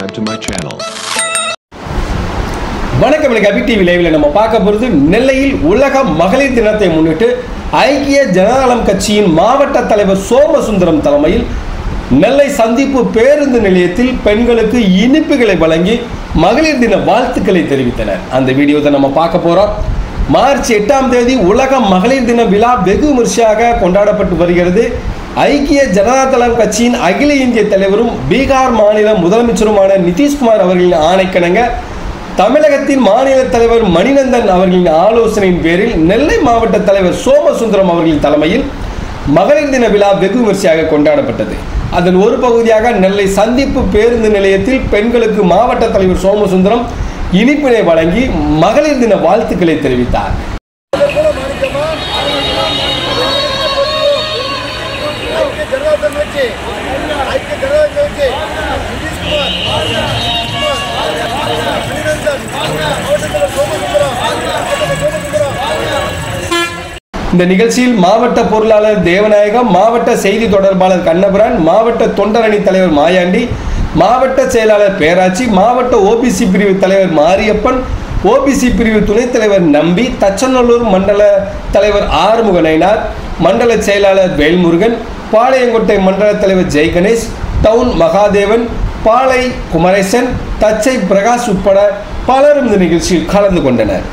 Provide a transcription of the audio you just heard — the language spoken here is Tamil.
subscribe to my channel. வணக்கம். அபி டிவி லைவ்ல நம்ம பார்க்க போகிறது நெல்லையில் உலக மகளிர் தினத்தை முன்னிட்டு ஐக்கிய ஜனதாதளம் கட்சியின் மாவட்ட தலைவர் சோமசுந்தரம் தலைமையில் நெல்லை சந்திப்பு பேருந்து நிலையத்தில் பெண்களுக்கு இனிப்புகளை வழங்கி மகளிர் தின வாழ்த்துக்களை தெரிவித்தனர். அந்த வீடியோ தான் நம்ம பார்க்க போறோம். மார்ச் 8ஆம் தேதி உலக மகளிர் தின விழா வெகு விமர்சையாக கொண்டாடப்பட்டு வருகிறது. ஐக்கிய ஜனதாதளம் கட்சியின் அகில இந்திய தலைவரும் பீகார் மாநில முதலமைச்சருமான நிதிஷ்குமார் அவர்களின் ஆணைக்கிணங்க தமிழகத்தின் மாநில தலைவர் மணிநந்தன் அவர்களின் ஆலோசனையின் பேரில் நெல்லை மாவட்ட தலைவர் சோமசுந்தரம் அவர்களின் தலைமையில் மகளிர் தின விழா வெகு விமர்சையாக கொண்டாடப்பட்டது. அதன் ஒரு பகுதியாக நெல்லை சந்திப்பு பேருந்து நிலையத்தில் பெண்களுக்கு மாவட்ட தலைவர் சோமசுந்தரம் இனிப்பினை வழங்கி மகளிர் தின வாழ்த்துக்களை தெரிவித்தார். இந்த நிகழ்ச்சியில் மாவட்ட பொருளாளர் தேவநாயகம், மாவட்ட செய்தி தொடர்பாளர் கண்ணபுரான், மாவட்ட தொண்டரணி தலைவர் மாயாண்டி, மாவட்ட செயலாளர் பேராட்சி, மாவட்ட ஓபிசி பிரிவு தலைவர் மாரியப்பன், ஓபிசி பிரிவு துணைத் தலைவர் நம்பி, தச்சநல்லூர் மண்டல தலைவர் ஆறுமுக நயினார், மண்டல செயலாளர் வேல்முருகன், பாளையங்கோட்டை மண்டல தலைவர் ஜெய்கணேஷ், டவுன் மகாதேவன், பாளை குமரேசன், தச்சை பிரகாஷ் உட்பட பலரும் இந்த நிகழ்ச்சியில் கலந்து கொண்டனர்.